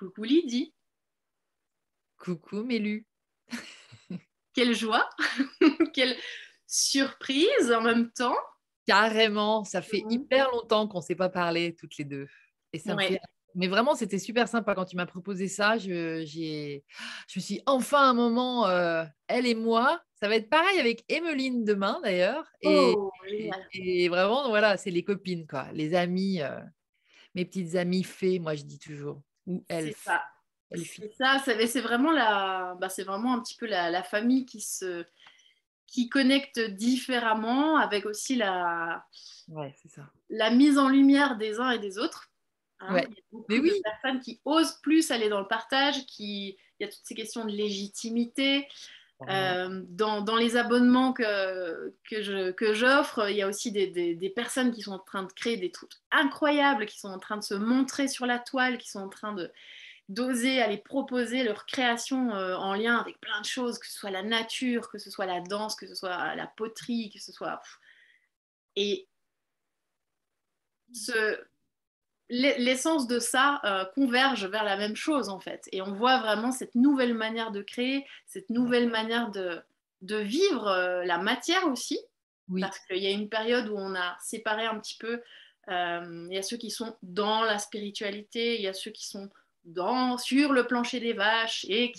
Coucou Lydie, Coucou Mélu. quelle joie, quelle surprise en même temps. Carrément, ça fait Mhm. hyper longtemps qu'on ne s'est pas parlé toutes les deux. Et ça me Ouais, fait. Mais vraiment, c'était super sympa quand tu m'as proposé ça. Je me suis dit, enfin un moment, elle et moi. Ça va être pareil avec Emmeline demain d'ailleurs. oh, Et, génial. et vraiment, voilà, c'est les copines, quoi. Les amies, mes petites amies fées, moi je dis toujours. Ou C'est elfes, ça. elfies. C'est vraiment c'est vraiment un petit peu la famille qui connecte différemment avec aussi Ouais, c'est ça. la mise en lumière des uns et des autres. Hein. Ouais. Il y a Mais beaucoup de oui. personnes qui osent plus aller dans le partage, il y a toutes ces questions de légitimité. Carrément. Dans les abonnements que j'offre, il y a aussi des personnes qui sont en train de créer des trucs incroyables, qui sont en train de se montrer sur la toile, qui sont en train d'oser aller proposer leur création en lien avec plein de choses, que ce soit la nature, que ce soit la danse, que ce soit la poterie, que ce soit... Et ce, l'essence de ça converge vers la même chose en fait. Et on voit vraiment cette nouvelle manière de créer, cette Ouais. nouvelle manière de vivre la matière aussi, Oui. parce qu'il y a une période où on a séparé un petit peu. Il y a ceux qui sont dans la spiritualité, il y a ceux qui sont sur le plancher des vaches et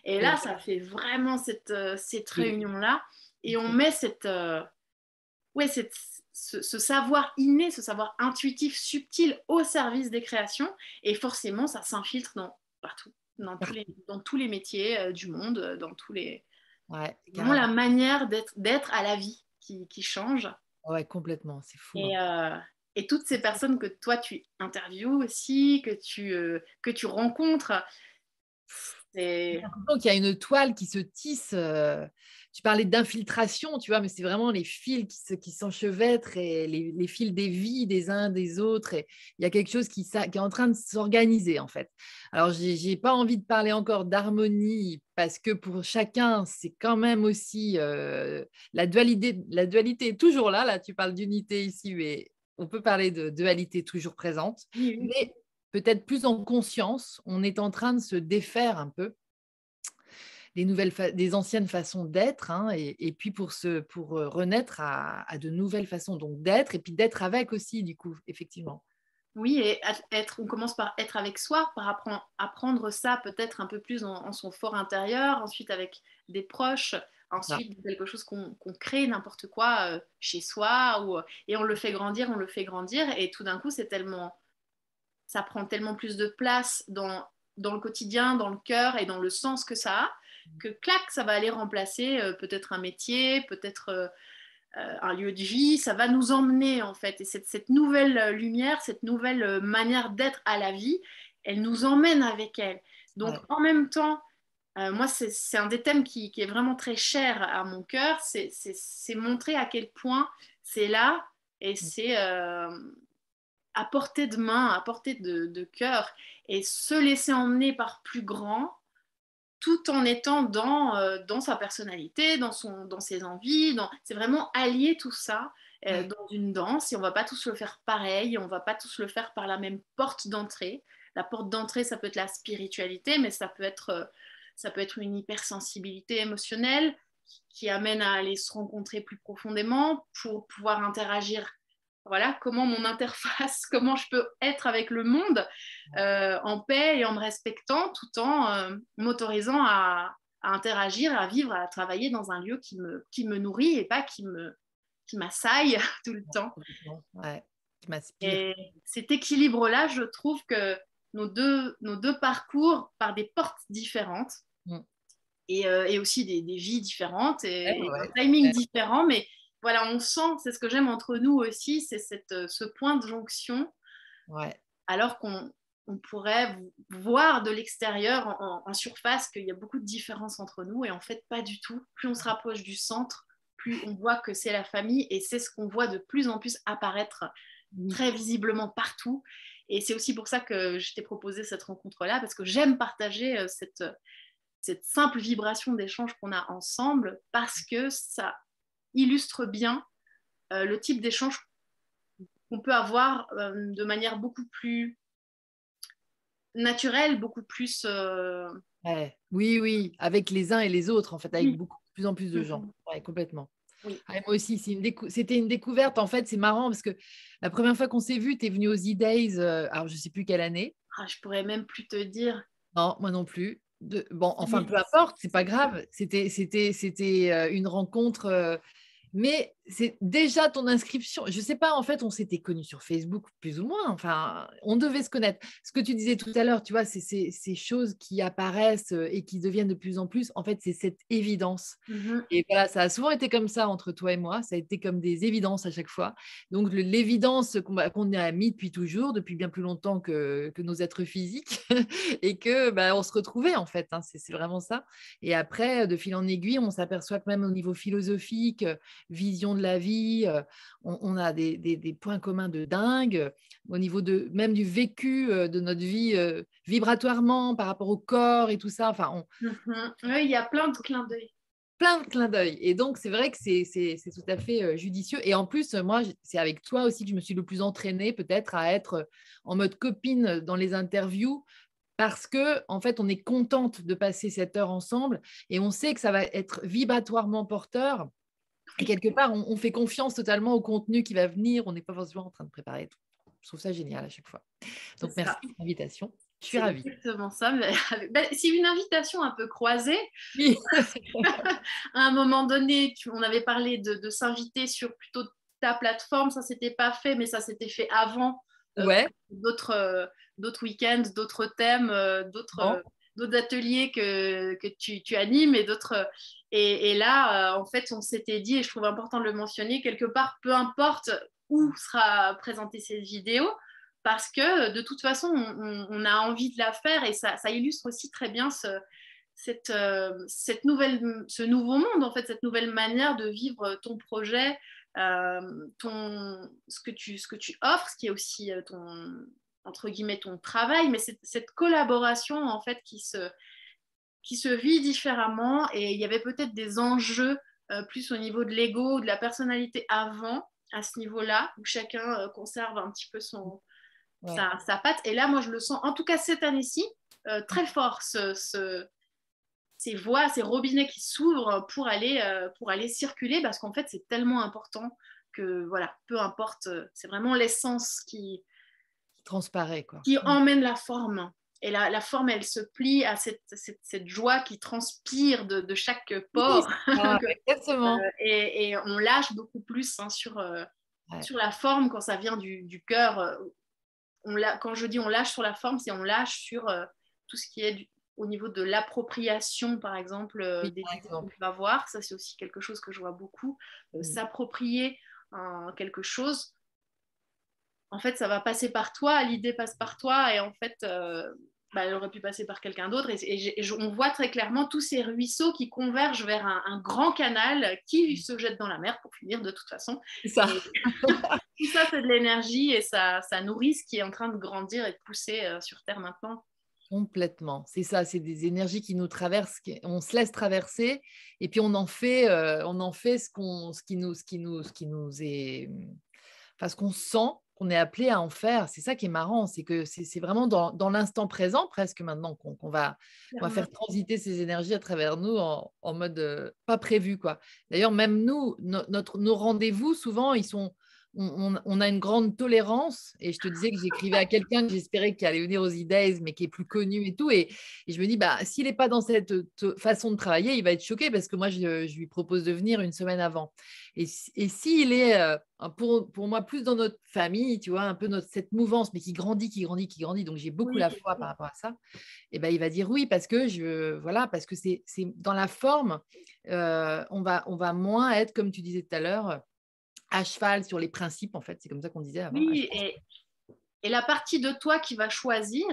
là Oui. ça fait vraiment cette Oui. réunion là et on met ouais, ce savoir inné, ce savoir intuitif, subtil au service des créations. Et forcément, ça s'infiltre partout, dans tous les métiers du monde, Ouais, vraiment la carrément. manière d'être à la vie qui change. Ouais, complètement, c'est fou, Et, hein. euh, et toutes ces personnes que toi, tu interviews aussi, que tu rencontres, J'ai c'est... l'impression qu'il y a une toile qui se tisse. Tu parlais d'infiltration, tu vois, mais c'est vraiment les fils qui s'enchevêtrent et les fils des vies des uns des autres. Et il y a quelque chose qui est en train de s'organiser, en fait. Alors, j'ai pas envie de parler encore d'harmonie parce que pour chacun, c'est quand même aussi la dualité. La dualité est toujours là. Là, tu parles d'unité ici, mais on peut parler de dualité toujours présente. Oui, oui. Mais peut-être plus en conscience, on est en train de se défaire un peu des anciennes façons d'être, hein, et puis pour renaître à de nouvelles façons donc d'être et puis d'être avec aussi du coup, effectivement. Oui, et on commence par être avec soi, par apprendre ça peut-être un peu plus en son fort intérieur, ensuite avec des proches, Ça. ensuite quelque chose qu'on crée, n'importe quoi, chez soi, et on le fait grandir, et tout d'un coup, ça prend tellement plus de place dans le quotidien, dans le cœur et dans le sens que ça a, que clac, ça va aller remplacer peut-être un métier, peut-être un lieu de vie, ça va nous emmener en fait. Et cette nouvelle lumière, cette nouvelle manière d'être à la vie, elle nous emmène avec elle. Donc Ouais. en même temps, moi c'est un des thèmes qui est vraiment très cher à mon cœur, c'est montrer à quel point c'est là et c'est à portée de main, à portée de cœur et se laisser emmener par plus grand tout en étant dans sa personnalité, dans ses envies. C'est vraiment allier tout ça Ouais. dans une danse et on va pas tous le faire pareil, on va pas tous le faire par la même porte d'entrée. La porte d'entrée, ça peut être la spiritualité, mais ça peut être une hypersensibilité émotionnelle qui amène à aller se rencontrer plus profondément pour pouvoir interagir. Voilà, comment mon interface, comment je peux être avec le monde en paix et en me respectant tout en m'autorisant à interagir, à vivre, à travailler dans un lieu qui me nourrit et pas qui m'assaille tout le temps. Complètement. Ouais. Qui m'aspire. Et cet équilibre-là, je trouve que nos deux parcours par des portes différentes Mm. et aussi des vies différentes Ouais, et un ouais, timing ouais. différent, mais voilà, on sent, c'est ce que j'aime entre nous aussi, c'est ce point de jonction Ouais. alors qu'on pourrait voir de l'extérieur en surface qu'il y a beaucoup de différences entre nous et en fait pas du tout. Plus on se rapproche du centre, plus on voit que c'est la famille et c'est ce qu'on voit de plus en plus apparaître Oui. très visiblement partout. Et c'est aussi pour ça que je t'ai proposé cette rencontre-là, parce que j'aime partager cette simple vibration d'échange qu'on a ensemble, parce que ça illustre bien le type d'échange qu'on peut avoir de manière beaucoup plus naturel, beaucoup plus… Ouais. Oui, oui, avec les uns et les autres, en fait, avec Oui. beaucoup de plus en plus de gens. Mhm. Ouais, complètement. Oui. Ouais, moi aussi, c'était une découverte. En fait, c'est marrant parce que la première fois qu'on s'est vu, tu es venu aux E-Days, alors je ne sais plus quelle année. Ah, je pourrais même plus te dire. Non, moi non plus. Bon, enfin, peu 2017. importe, c'est pas grave. C'était une rencontre. Mais c'est déjà ton inscription. Je ne sais pas, en fait, on s'était connus sur Facebook, plus ou moins. Enfin, on devait se connaître. Ce que tu disais tout à l'heure, tu vois, c'est ces choses qui apparaissent et qui deviennent de plus en plus. En fait, c'est cette évidence. Mhm. Et voilà, ça a souvent été comme ça entre toi et moi. Ça a été comme des évidences à chaque fois. Donc, l'évidence qu'on a mis depuis toujours, depuis bien plus longtemps que nos êtres physiques, et que on se retrouvait, en fait. Hein, c'est vraiment ça. Et après, de fil en aiguille, on s'aperçoit que même au niveau philosophique, vision de la vie, on a des points communs de dingue. Au niveau même du vécu de notre vie vibratoirement par rapport au corps et tout ça. Enfin, Mhm. Oui, il y a plein de clins d'œil. plein de clins d'œil. Et donc, c'est vrai que c'est tout à fait judicieux. Et en plus, moi, c'est avec toi aussi que je me suis le plus entraînée peut-être à être en mode copine dans les interviews parce que en fait, on est contente de passer cette heure ensemble et on sait que ça va être vibratoirement porteur. Et quelque part, on fait confiance totalement au contenu qui va venir. On n'est pas forcément en train de préparer tout. Je trouve ça génial à chaque fois. C'est Donc, merci ça. pour l'invitation. Je suis C'est ravie. exactement ça. Mais c'est une invitation un peu croisée. Oui. À un moment donné, on avait parlé de s'inviter sur plutôt ta plateforme. Ça s'était pas fait, mais ça s'était fait avant Ouais. d'autres d'autres week-ends, d'autres thèmes, Bon. d'autres ateliers que tu animes et d'autres. Et là, en fait, on s'était dit, et je trouve important de le mentionner, quelque part, peu importe où sera présentée cette vidéo, parce que de toute façon, on a envie de la faire et ça illustre aussi très bien ce nouveau monde, en fait, cette nouvelle manière de vivre ton projet, ce que tu offres, ce qui est aussi entre guillemets, ton travail, mais cette collaboration, en fait, qui se vit différemment. Et il y avait peut-être des enjeux plus au niveau de l'ego, de la personnalité avant, à ce niveau-là, où chacun conserve un petit peu Ouais. sa patte. Et là, moi, je le sens, en tout cas cette année-ci, très fort, ces voies, ces robinets qui s'ouvrent pour aller circuler, parce qu'en fait, c'est tellement important que, voilà, peu importe, c'est vraiment l'essence Qui transparaît, quoi. qui emmène la forme. Et la forme, elle se plie à cette joie qui transpire de chaque Oui, pore. ça, exactement. Et on lâche beaucoup plus Ouais. sur la forme quand ça vient du cœur. Quand je dis on lâche sur la forme, c'est on lâche sur tout ce qui est au niveau de l'appropriation, par exemple, Oui, des par idées qu'on exemple. peut avoir. Ça, c'est aussi quelque chose que je vois beaucoup. Mm. S'approprier quelque chose, en fait, ça va passer par toi, l'idée passe par toi, et en fait, elle aurait pu passer par quelqu'un d'autre. On voit très clairement tous ces ruisseaux qui convergent vers un grand canal qui se jette dans la mer pour finir de toute façon. C'est ça. Et tout ça, c'est de l'énergie et ça nourrit ce qui est en train de grandir et de pousser sur Terre maintenant. Complètement. C'est ça, c'est des énergies qui nous traversent, on se laisse traverser et puis on en fait ce qui nous est, enfin, ce qu'on sent qu'on est appelé à en faire. C'est ça qui est marrant, c'est que c'est vraiment dans l'instant présent presque maintenant qu'on va Clairement. faire transiter ces énergies à travers nous en mode pas prévu, quoi. D'ailleurs, même nous, nos rendez-vous, souvent, ils sont on a une grande tolérance. Et je te disais que j'écrivais à quelqu'un que j'espérais qu'il allait venir aux E-Days, mais qui est plus connu et tout. Et je me dis, s'il n'est pas dans cette façon de travailler, il va être choqué parce que moi, je lui propose de venir une semaine avant. Et s'il est, pour moi, plus dans notre famille, tu vois, un peu cette mouvance, mais qui grandit, qui grandit, qui grandit, donc j'ai beaucoup Oui, la foi par rapport à ça, et il va dire oui parce que voilà, parce que c'est dans la forme, on va moins être, comme tu disais tout à l'heure, à cheval sur les principes, en fait. C'est comme ça qu'on disait avant. À oui, cheval. et la partie de toi qui va choisir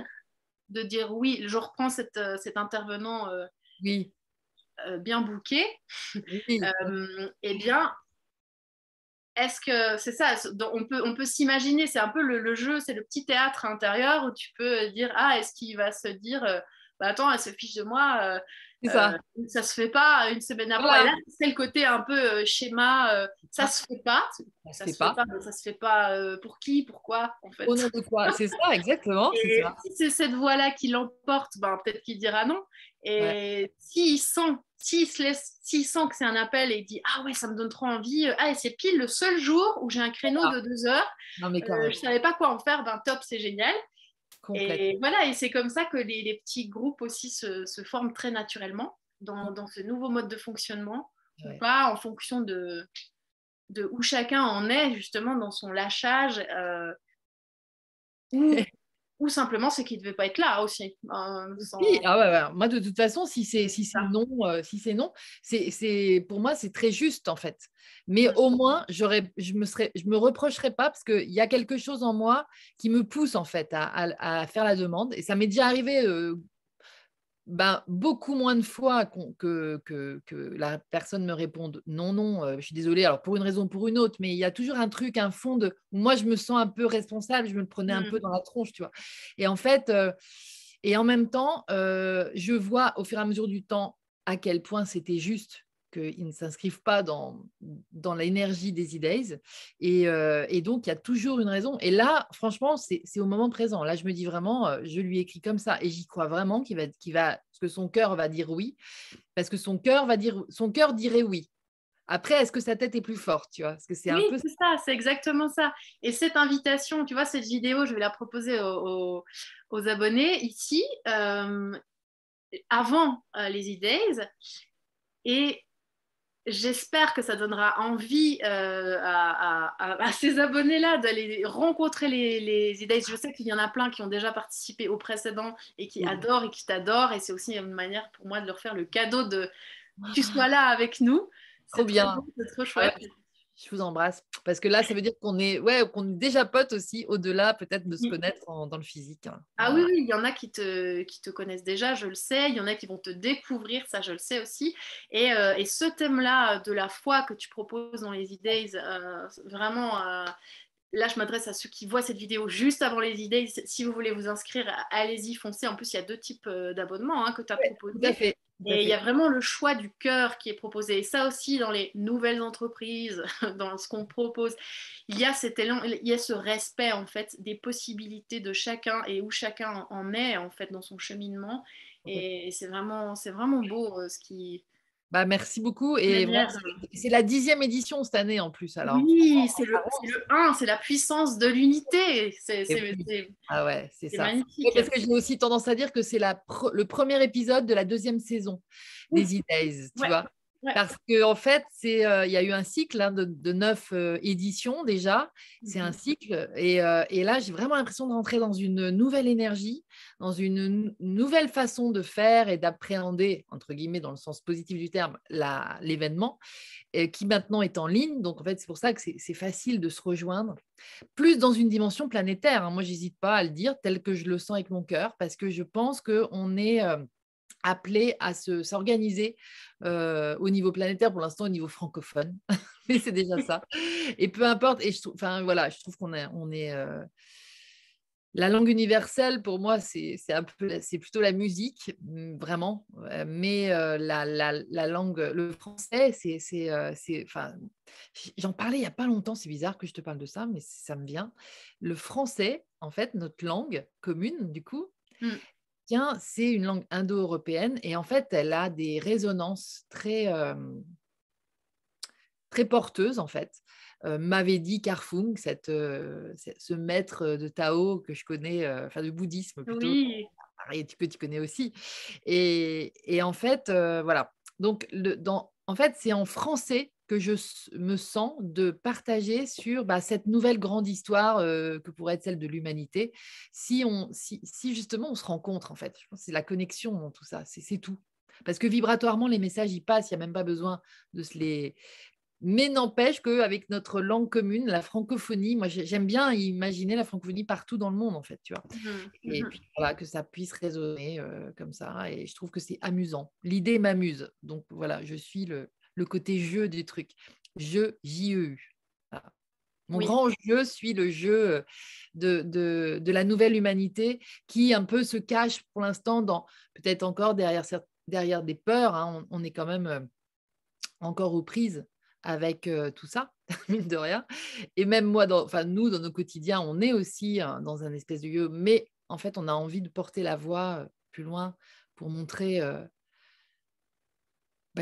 de dire oui, je reprends cet intervenant Oui, bien booké, oui, eh bien, est-ce que c'est ça, on peut s'imaginer, c'est un peu le jeu, c'est le petit théâtre intérieur où tu peux dire, ah, est-ce qu'il va se dire, attends, elle se fiche de moi, C'est ça. Ça se fait pas une semaine après. Voilà. Et là, c'est le côté un peu schéma. Ça se fait pas. Ça se Ça fait se fait pas. pas. Mais ça se fait pas pour qui, pourquoi, en fait. Au nom de quoi? C'est ça, exactement, c'est Et ça. si c'est cette voie-là qui l'emporte, ben, peut-être qu'il dira non. Ouais. Et s'il sent que c'est un appel et il dit ah ouais, ça me donne trop envie. Ah, et c'est pile le seul jour où j'ai un créneau Voilà. de 2 heures. Non, mais Je carrément, savais pas quoi en faire. Ben top, c'est génial. Et complètement. voilà, et c'est comme ça que les petits groupes aussi se forment très naturellement Com- dans ce nouveau mode de fonctionnement, ou ouais. pas, en fonction de où chacun en est justement dans son lâchage, ou, ou simplement c'est qu'il ne devait pas être là aussi. Oui, ah ouais, ouais. Moi, de toute façon, si c'est Ça. non, pour moi, c'est très juste, en fait. Mais Mm. au moins, je me reprocherais pas parce qu'il y a quelque chose en moi qui me pousse, en fait, à faire la demande. Et ça m'est déjà arrivé ben, beaucoup moins de fois que la personne me réponde non, non, je suis désolée, alors pour une raison ou pour une autre, mais il y a toujours un truc, un fond de où moi je me sens un peu responsable, je me le prenais un peu Mm. dans la tronche, tu vois. Et en fait, et en même temps, je vois au fur et à mesure du temps à quel point c'était juste qu'ils ne s'inscrivent pas dans l'énergie des e-days. Et donc, il y a toujours une raison. Et là, franchement, c'est au moment présent. Là, je me dis vraiment, je lui écris comme ça. Et j'y crois vraiment parce que son cœur va dire oui. Parce que son cœur dirait oui. Après, est-ce que sa tête est plus forte, tu vois? Parce que c'est Oui, un peu… c'est ça, c'est exactement ça. Et cette invitation, tu vois, cette vidéo, je vais la proposer aux abonnés ici, avant les e-days. Et j'espère que ça donnera envie à ces abonnés-là d'aller rencontrer les e-days. Je sais qu'il y en a plein qui ont déjà participé au précédent et qui Oui. adorent et qui t'adorent. Et c'est aussi une manière pour moi de leur faire le cadeau de tu sois là avec nous. Trop C'est trop bien. beau, c'est trop Ah chouette. ouais, je vous embrasse. Parce que là, ça veut dire qu'on est déjà potes aussi, au-delà peut-être de se connaître dans le physique, hein. Ah oui, Voilà. oui, il y en a qui te connaissent déjà, je le sais. Il y en a qui vont te découvrir, ça, je le sais aussi. Et ce thème-là de la foi que tu proposes dans les e-days, vraiment, là, je m'adresse à ceux qui voient cette vidéo juste avant les e-days. Si vous voulez vous inscrire, allez-y, foncez. En plus, il y a 2 types d'abonnements que tu as Ouais, tout à proposés. fait. Tout à Et il y a fait. vraiment le choix du cœur qui est proposé. Et ça aussi, dans les nouvelles entreprises, dans ce qu'on propose, il y a cet élan, il y a ce respect en fait des possibilités de chacun et où chacun en est en fait dans son cheminement. Et c'est vraiment beau ce qui Bah, merci beaucoup. Et vraiment, génère. c'est la 10e édition cette année en plus. Alors, Oui, franchement, c'est le un, c'est la puissance de l'unité. et puis, ah ouais, c'est C'est ça. Ouais, magnifique. parce que j'ai aussi tendance à dire que c'est le premier épisode de la 2e saison Ouh, des E-Days, tu ouais, vois. ouais. Parce qu'en fait, il y a eu un cycle de 9 éditions déjà. C'est un Mhm. cycle. Et là, j'ai vraiment l'impression de rentrer dans une nouvelle énergie, dans une nouvelle façon de faire et d'appréhender, entre guillemets, dans le sens positif du terme, l'événement, qui maintenant est en ligne. Donc, en fait, c'est pour ça que c'est facile de se rejoindre, plus dans une dimension planétaire, hein. Moi, j'hésite pas à le dire tel que je le sens avec mon cœur, parce que je pense qu'on est appelé à s'organiser au niveau planétaire, pour l'instant au niveau francophone, mais c'est déjà ça. Et peu importe, et enfin, voilà, je trouve qu'on est la langue universelle, pour moi, c'est plutôt la musique, vraiment. Mais la langue, le français, enfin, j'en parlais il n'y a pas longtemps, c'est bizarre que je te parle de ça, mais ça me vient. Le français, en fait, notre langue commune, du coup, Mm. tiens, c'est une langue indo-européenne et en fait, elle a des résonances très porteuses, en fait. M'avait dit Carfung, ce maître de Tao que je connais, enfin de bouddhisme plutôt, Oui. pareil, que tu connais aussi. Et en fait, voilà. Donc, en fait, c'est en français que me sens de partager sur cette nouvelle grande histoire que pourrait être celle de l'humanité. Si justement on se rencontre, en fait, je pense que c'est la connexion dans tout ça, c'est tout. Parce que vibratoirement, les messages, ils passent, il n'y a même pas besoin de se les… Mais n'empêche qu'avec notre langue commune, la francophonie, moi j'aime bien imaginer la francophonie partout dans le monde, en fait, tu vois. Mhm. Et Mhm. puis voilà, que ça puisse résonner comme ça. Et je trouve que c'est amusant. L'idée m'amuse. Donc voilà, je suis le côté jeu du truc. J-E-U. Voilà. Mon Oui. grand jeu suit le jeu de la nouvelle humanité qui un peu se cache pour l'instant peut-être encore derrière derrière des peurs, hein, on est quand même encore aux prises avec tout ça, mine de rien. Et même moi, enfin, nous, dans nos quotidiens, on est aussi dans un espèce de yo, mais en fait, on a envie de porter la voix plus loin pour montrer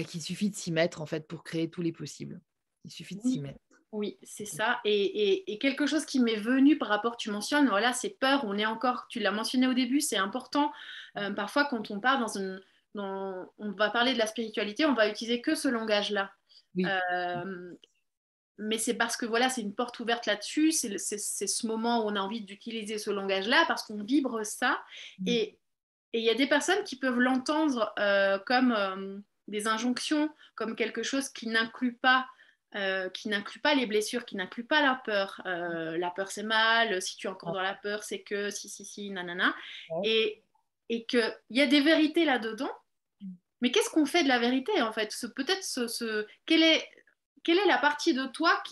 qu'il suffit de s'y mettre, en fait, pour créer tous les possibles. Il suffit de s'y Oui, mettre. oui, c'est ça. Et quelque chose qui m'est venu par rapport, tu mentionnes, voilà, c'est peur, on est encore, tu l'as mentionné au début, c'est important. Parfois, quand on part on va parler de la spiritualité, on va utiliser que ce langage-là. Oui. Euh, mais c'est parce que voilà, c'est une porte ouverte là-dessus, c'est ce moment où on a envie d'utiliser ce langage-là parce qu'on vibre ça. Mm. Et il y a des personnes qui peuvent l'entendre comme des injonctions, comme quelque chose qui n'inclut pas les blessures, qui n'inclut pas la peur. La peur, c'est mal. Si tu es encore Ouais. dans la peur, c'est que si, nanana. Ouais. Et, et qu'il y a des vérités là-dedans. Mais qu'est-ce qu'on fait de la vérité, en fait? Peut-être quelle est la partie de toi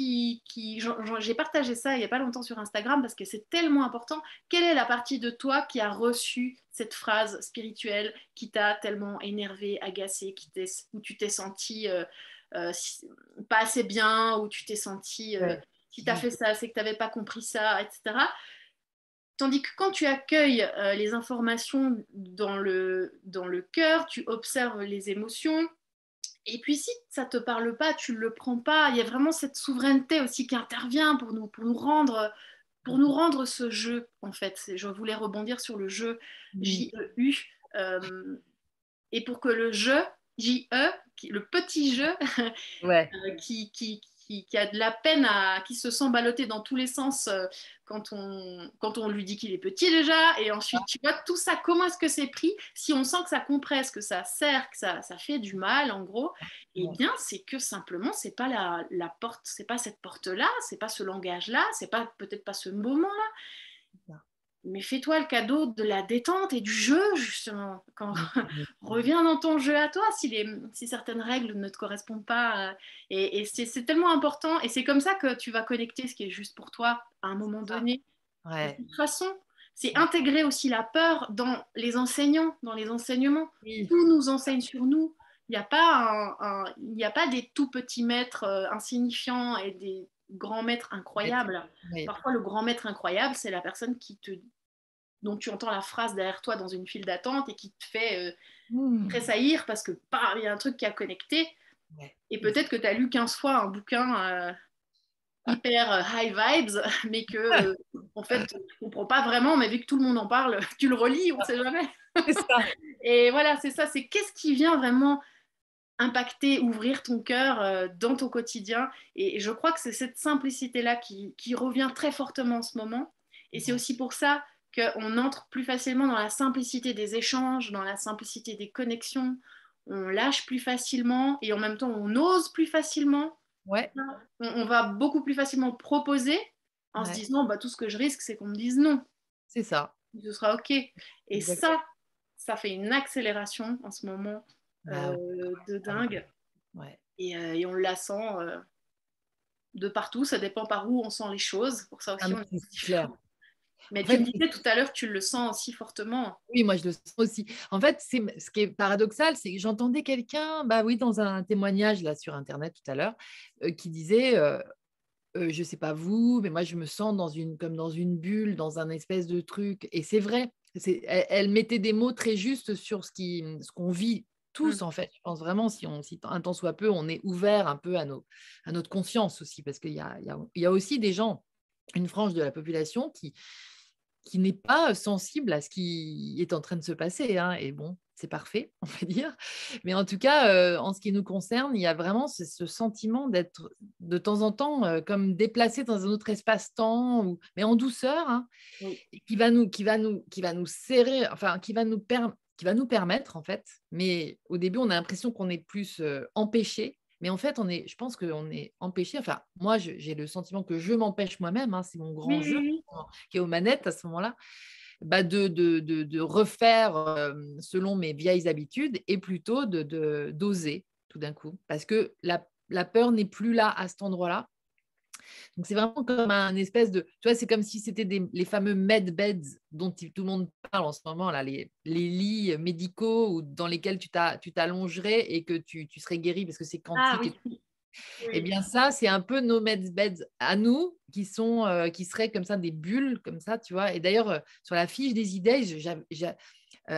j'ai partagé ça il n'y a pas longtemps sur Instagram parce que c'est tellement important. Quelle est la partie de toi qui a reçu cette phrase spirituelle qui t'a tellement énervé, agacé, où tu t'es senti pas assez bien, où tu t'es senti Ouais. si tu as fait ça, c'est que tu n'avais pas compris ça, etc. Tandis que quand tu accueilles les informations dans le cœur, tu observes les émotions, et puis si ça te parle pas, tu le prends pas. Il y a vraiment cette souveraineté aussi qui intervient pour nous rendre ce jeu, en fait. Je voulais rebondir sur le jeu Mm. J-E-U. euh, et pour que le jeu, J-E, le petit jeu, Ouais. qui a de la peine qui se sent ballotté dans tous les sens quand on lui dit qu'il est petit déjà, et ensuite, tu vois, tout ça, comment est-ce que c'est pris? Si on sent que ça compresse, que ça sert, que ça fait du mal, en gros, eh Ouais. bien, c'est que simplement, c'est pas la porte, c'est pas cette porte-là, c'est pas ce langage-là, c'est pas peut-être pas ce moment-là, mais fais-toi le cadeau de la détente et du jeu, justement. Mm. Mm. Reviens dans ton jeu à toi si certaines règles ne te correspondent pas. Et c'est tellement important. Et c'est comme ça que tu vas connecter ce qui est juste pour toi à un moment Ça. donné. De Ouais. toute façon, c'est Ouais. intégrer aussi la peur dans les enseignants, dans les enseignements. Oui. Tout nous enseigne sur nous. Il n'y a pas des tout petits maîtres insignifiants et des grands maîtres incroyables. Oui. Parfois, le grand maître incroyable, c'est la personne dont tu entends la phrase derrière toi dans une file d'attente et qui te fait Mm. tressaillir parce que bam, il y a un truc qui a connecté. Ouais. Et C'est ça. peut-être que tu as lu 15 fois un bouquin hyper high vibes, mais que en fait, tu ne comprends pas vraiment, mais vu que tout le monde en parle, tu le relis, on ne sait jamais. C'est ça. Et voilà, c'est ça, c'est qu'est-ce qui vient vraiment impacter, ouvrir ton cœur dans ton quotidien. Et je crois que c'est cette simplicité-là qui revient très fortement en ce moment. Et c'est Ouais. aussi pour ça qu'on entre plus facilement dans la simplicité des échanges, dans la simplicité des connexions. On lâche plus facilement et en même temps, on ose plus facilement. Ouais. On va beaucoup plus facilement proposer en se Ouais. disant, bah, tout ce que je risque, c'est qu'on me dise non. C'est ça. Ce sera OK. Et Exactement. ça fait une accélération en ce moment Bah ouais. de Vraiment. dingue. Ouais. Et on la sent de partout, ça dépend par où on sent les choses. Pour ça Ah, aussi, mais on est c'est clair. différent. Mais En tu fait, me disais tout à l'heure que tu le sens aussi fortement. oui, moi je le sens aussi. En fait, ce qui est paradoxal, c'est que j'entendais quelqu'un, bah oui, dans un témoignage là sur internet tout à l'heure, qui disait je sais pas vous, mais moi je me sens comme dans une bulle, dans un espèce de truc. Et c'est vrai, elle mettait des mots très justes sur ce qu'on vit tous Mm. en fait. Je pense vraiment si un tant soit peu, on est ouvert un peu à notre conscience aussi, parce qu'il y a aussi des gens, une frange de la population qui n'est pas sensible à ce qui est en train de se passer, hein. Et bon, c'est parfait, on va dire. Mais en tout cas, en ce qui nous concerne, il y a vraiment ce sentiment d'être de temps en temps comme déplacé dans un autre espace-temps, mais en douceur, hein, Oui. et qui va nous serrer, enfin, qui va nous permettre, en fait. Mais au début, on a l'impression qu'on est plus empêché. Mais en fait, je pense qu'on est empêché. Enfin, moi, j'ai le sentiment que je m'empêche moi-même, hein, c'est mon Oui, grand oui, jeu oui. qui est aux manettes à ce moment-là, bah de refaire selon mes vieilles habitudes et plutôt d'oser tout d'un coup. Parce que la peur n'est plus là à cet endroit-là. Donc, c'est vraiment comme un espèce de… Tu vois, c'est comme si c'était les fameux med beds dont tout le monde parle en ce moment, là, les lits médicaux dans lesquels tu t'allongerais et que tu serais guéri parce que c'est Ah quantique. oui, Eh oui. bien, ça, c'est un peu nos med beds à nous qui seraient comme ça, des bulles, comme ça, tu vois. Et d'ailleurs, sur la fiche des idées,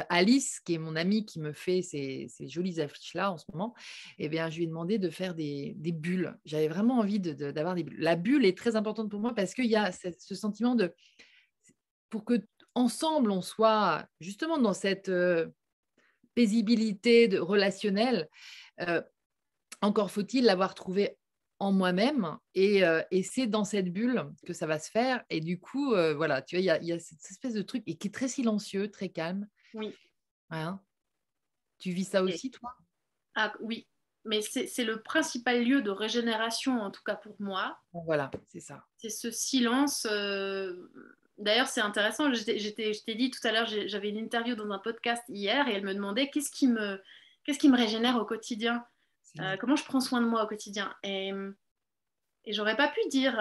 Alice, qui est mon amie qui me fait ces jolies affiches-là en ce moment, eh bien, je lui ai demandé de faire des bulles. J'avais vraiment envie d'avoir des bulles. La bulle est très importante pour moi parce qu'il y a ce sentiment pour que ensemble on soit justement dans cette paisibilité relationnelle, euh, encore faut-il l'avoir trouvé en moi-même et c'est dans cette bulle que ça va se faire. Et du coup, voilà, tu vois, il y a cette espèce de truc et qui est très silencieux, très calme. Oui. Hein. Tu vis ça Et- aussi, toi? ah, oui. Mais c'est le principal lieu de régénération, en tout cas pour moi. Voilà, c'est ça. C'est ce silence. D'ailleurs, c'est intéressant. Je t'ai dit tout à l'heure, j'avais une interview dans un podcast hier et elle me demandait qu'est-ce qui me régénère au quotidien. Comment je prends soin de moi au quotidien. Et j'aurais pas pu dire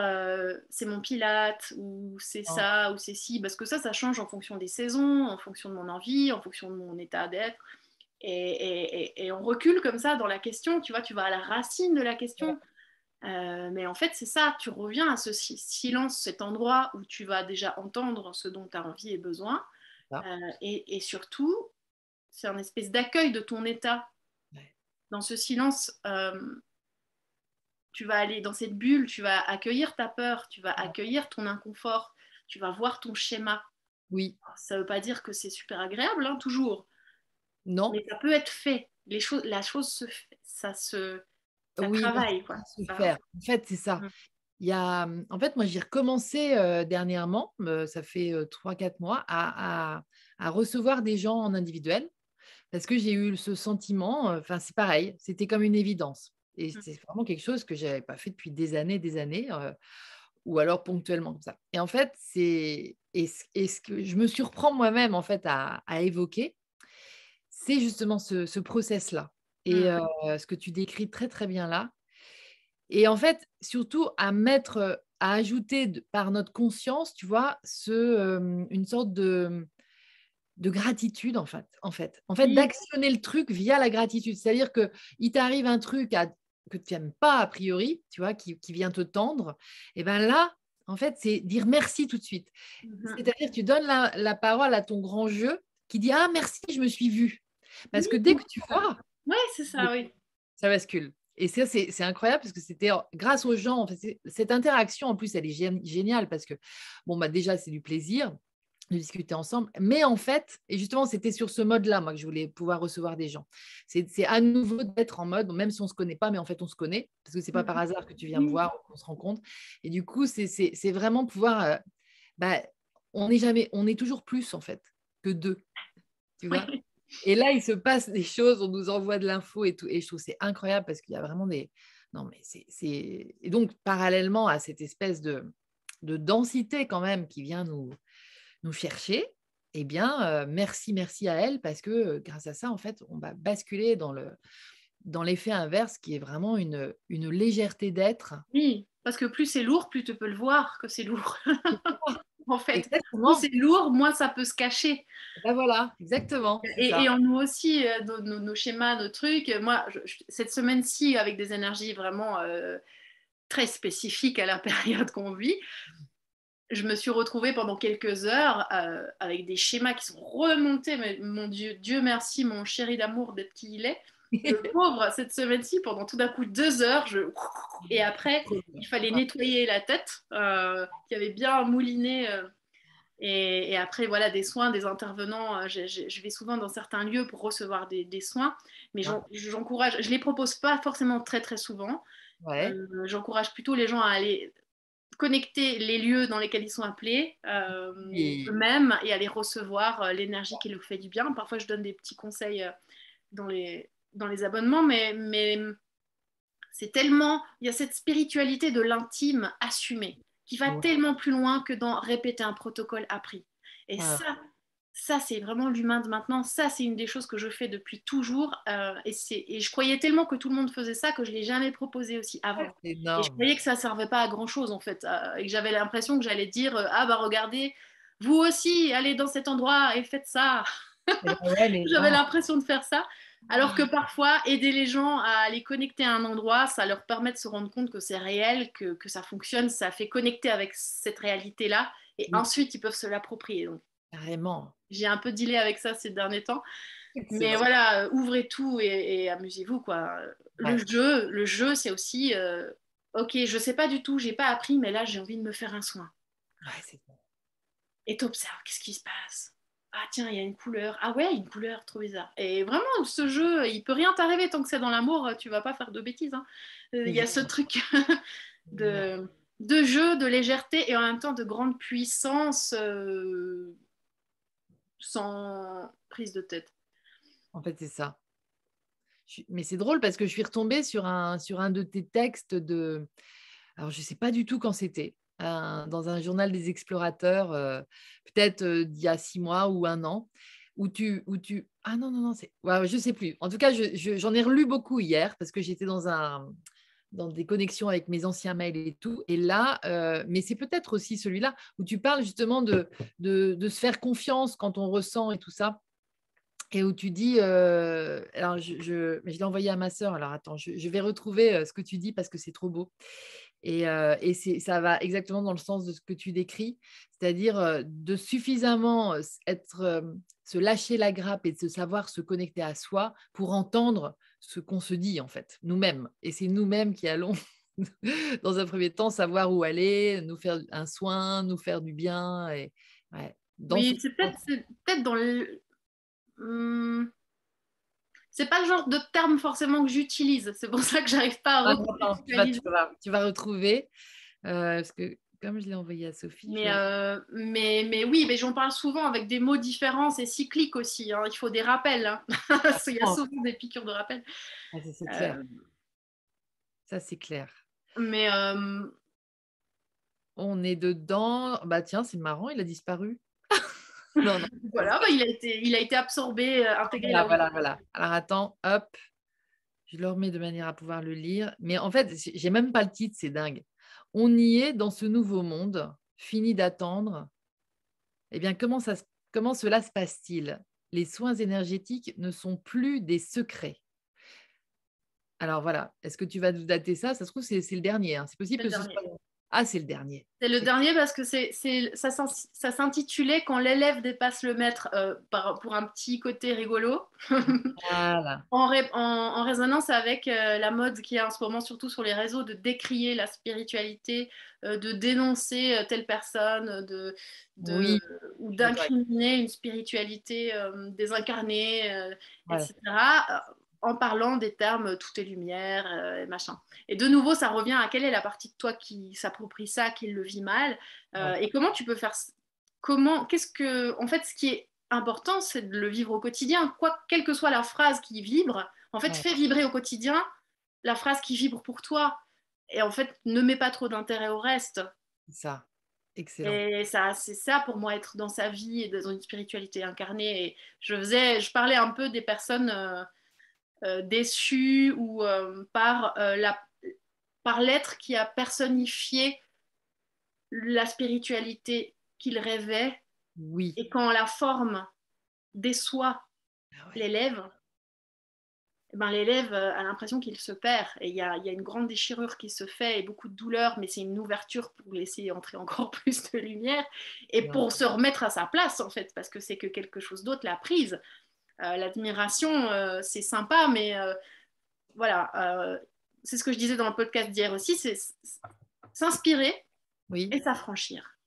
c'est mon pilate ou c'est Non, ça ou c'est ci, parce que ça change en fonction des saisons, en fonction de mon envie, en fonction de mon état d'être. Et on recule comme ça dans la question, tu vois, tu vas à la racine de la question. Mais en fait, c'est ça, tu reviens à ce silence, cet endroit où tu vas déjà entendre ce dont tu as envie et besoin. c'est ça. Et surtout, c'est un espèce d'accueil de ton état. Ouais. Dans ce silence, tu vas aller dans cette bulle, tu vas accueillir ta peur, tu vas accueillir ton inconfort, tu vas voir ton schéma. Oui, Ça ne veut pas dire que c'est super agréable, hein, toujours, non, mais ça peut être fait. La chose se fait, ça oui, mais travaille, ça quoi. va se Hein. faire. En fait, c'est ça. En fait, moi, j'ai recommencé dernièrement, ça fait 3-4 mois, à recevoir des gens en individuel parce que j'ai eu ce sentiment, enfin, c'est pareil, c'était comme une évidence. Et c'est vraiment quelque chose que je n'avais pas fait depuis des années, ou alors ponctuellement comme ça. Et en fait, ce que je me surprends moi-même en fait à évoquer, c'est justement ce process-là. Et Mm. ce que tu décris très très bien là. Et en fait, surtout à ajouter par notre conscience, tu vois, une sorte de gratitude en fait, Oui, d'actionner le truc via la gratitude. C'est-à-dire que il t'arrive un truc que tu n'aimes pas a priori, tu vois, qui vient te tendre, et ben là, en fait, c'est dire merci tout de suite. mhm. C'est-à-dire que tu donnes la parole à ton grand jeu qui dit: «Ah merci, je me suis vue». Oui, Parce que dès que tu vois, ouais, c'est ça, oui. ça bascule. Et ça, c'est incroyable parce que c'était grâce aux gens. En fait, cette interaction, en plus, elle est géniale parce que, bon, bah, déjà, c'est du plaisir de discuter ensemble. Mais en fait, et justement, c'était sur ce mode-là, moi, que je voulais pouvoir recevoir des gens. C'est à nouveau d'être en mode, même si on ne se connaît pas, mais en fait, on se connaît parce que c'est pas par Mhm. hasard que tu viens me Oui, voir, qu'on se rencontre. Et du coup, c'est vraiment pouvoir, bah, on est toujours plus, en fait, que deux, tu vois. oui. Et là, il se passe des choses, on nous envoie de l'info et tout. Et je trouve que c'est incroyable parce qu'il y a vraiment des… Non, mais Et donc, parallèlement à cette espèce de densité quand même qui vient nous chercher, eh bien, merci à elle parce que grâce à ça, en fait, on va basculer dans l'effet inverse qui est vraiment une légèreté d'être. Oui, parce que plus c'est lourd, plus tu peux le voir que c'est lourd. En fait, plus Exactement. c'est lourd, moins ça peut se cacher. Ben voilà, exactement, c'est ça. Et en nous aussi, nos schémas, nos trucs. Moi, cette semaine-ci, avec des énergies vraiment très spécifiques à la période qu'on vit, je me suis retrouvée pendant quelques heures avec des schémas qui sont remontés. Mais mon Dieu, Dieu merci, mon chéri d'amour d'être qui il est. Le pauvre, cette semaine-ci, pendant tout d'un coup 2 heures, et après, Trop il bien. fallait nettoyer la tête, qui avait bien mouliné. Et après, voilà, des soins, des intervenants. Je vais souvent dans certains lieux pour recevoir des soins, mais Ah, j'encourage, je les propose pas forcément très très souvent. ouais. J'encourage plutôt les gens à aller connecter les lieux dans lesquels ils sont appelés Et eux-mêmes et aller recevoir l'énergie qui leur fait du bien. Parfois, je donne des petits conseils dans les abonnements, mais c'est tellement, il y a cette spiritualité de l'intime assumée qui va ouais. tellement plus loin que dans répéter un protocole appris. Et Ah, ça, Ça, c'est vraiment l'humain de maintenant. Ça, c'est une des choses que je fais depuis toujours. Et je croyais tellement que tout le monde faisait ça que je ne l'ai jamais proposé aussi avant. C'est Et je énorme. croyais que ça ne servait pas à grand-chose, en fait. Et que j'avais l'impression que j'allais dire, ah bah regardez, vous aussi, allez dans cet endroit et faites ça. Eh ben ouais, mais J'avais non. l'impression de faire ça. Alors que parfois, aider les gens à les connecter à un endroit, ça leur permet de se rendre compte que c'est réel, que ça fonctionne, ça fait connecter avec cette réalité-là. Et Oui, ensuite, ils peuvent se l'approprier. Donc, carrément. j'ai un peu dealé avec ça ces derniers temps. Mais Excellent. voilà, ouvrez tout et amusez-vous, quoi. Ouais. Le jeu, c'est aussi, ok, je sais pas du tout, j'ai pas appris, mais là, j'ai envie de me faire un soin. Ouais, c'est bon. Et t'observes, qu'est-ce qui se passe? Ah tiens, il y a une couleur. Ah ouais, une couleur, trop bizarre. Et vraiment, ce jeu, il peut rien t'arriver tant que c'est dans l'amour, tu vas pas faire de bêtises, hein. Il C'est y a ce génial. truc de, de jeu, de légèreté et en même temps de grande puissance sans prise de tête. En fait, c'est ça. Mais c'est drôle parce que je suis retombée sur un de tes textes de... Alors, je ne sais pas du tout quand c'était, dans un journal des explorateurs, peut-être d'il y a 6 mois ou un an, où tu... Ah non, non, non, c'est... Ouais, je ne sais plus. En tout cas, j'en ai relu beaucoup hier parce que j'étais dans des connexions avec mes anciens mails et tout. Et là, mais c'est peut-être aussi celui-là où tu parles justement de se faire confiance quand on ressent et tout ça. Et où tu dis, alors mais je l'ai envoyé à ma sœur, alors attends, je vais retrouver ce que tu dis parce que c'est trop beau. Et ça va exactement dans le sens de ce que tu décris, c'est-à-dire de suffisamment se lâcher la grappe et de se savoir se connecter à soi pour entendre ce qu'on se dit en fait, nous-mêmes. Et c'est nous-mêmes qui allons, dans un premier temps, savoir où aller, nous faire un soin, nous faire du bien. Et, ouais, dans ce... Oui, c'est peut-être dans le... c'est pas le genre de terme forcément que j'utilise. C'est pour ça que j'arrive pas à Ah, attends, recontextualiser. tu vas retrouver, parce que comme je l'ai envoyé à Sophie, je vais... Mais oui, mais j'en parle souvent avec des mots différents. C'est cyclique aussi, hein. Il faut des rappels, hein. Il y a souvent des piqûres de rappel. Ah, ça, c'est clair. Euh, Ça, c'est clair. mais On est dedans. Bah tiens, c'est marrant, il a disparu. Non, non, c'est pas voilà, bah, ça. il a été absorbé, intégré Voilà, là où il voilà, voilà. Alors attends, hop, je le remets de manière à pouvoir le lire. Mais en fait, j'ai même pas le titre, c'est dingue. On y est dans ce nouveau monde, fini d'attendre. Eh bien, comment cela se passe-t-il? Les soins énergétiques ne sont plus des secrets. Alors voilà, est-ce que tu vas nous dater ça? Ça se trouve, c'est le dernier, hein. C'est possible c'est le que ce soit... dernier. Ah, c'est le dernier. C'est le C'est... dernier parce que ça s'intitulait Quand l'élève dépasse le maître pour un petit côté rigolo. Voilà. En résonance avec la mode qui est en ce moment, surtout sur les réseaux, de décrier la spiritualité, de dénoncer telle personne, Oui, ou je suis d'accord avec d'incriminer une spiritualité désincarnée, toi. Ouais, etc., en parlant des termes tout est lumière et machin. Et de nouveau, ça revient à quelle est la partie de toi qui s'approprie ça, qui le vit mal, ouais, et comment tu peux faire... Qu'est-ce que... En fait, ce qui est important, c'est de le vivre au quotidien. Quelle que soit la phrase qui vibre, en fait, ouais, fais vibrer au quotidien la phrase qui vibre pour toi. Et en fait, ne mets pas trop d'intérêt au reste. c'est ça. Excellent. Et ça, c'est ça pour moi, être dans sa vie et dans une spiritualité incarnée. Et je parlais un peu des personnes déçues ou par l'être qui a personnifié la spiritualité qu'il rêvait. Oui. Et quand la forme déçoit Ah ouais. l'élève, eh ben, l'élève a l'impression qu'il se perd et il y a une grande déchirure qui se fait et beaucoup de douleur, mais c'est une ouverture pour laisser entrer encore plus de lumière et Non. pour se remettre à sa place en fait, parce que c'est que quelque chose d'autre, la prise. L'admiration, c'est sympa, mais voilà, c'est ce que je disais dans le podcast d'hier aussi, c'est s'inspirer Oui, et s'affranchir.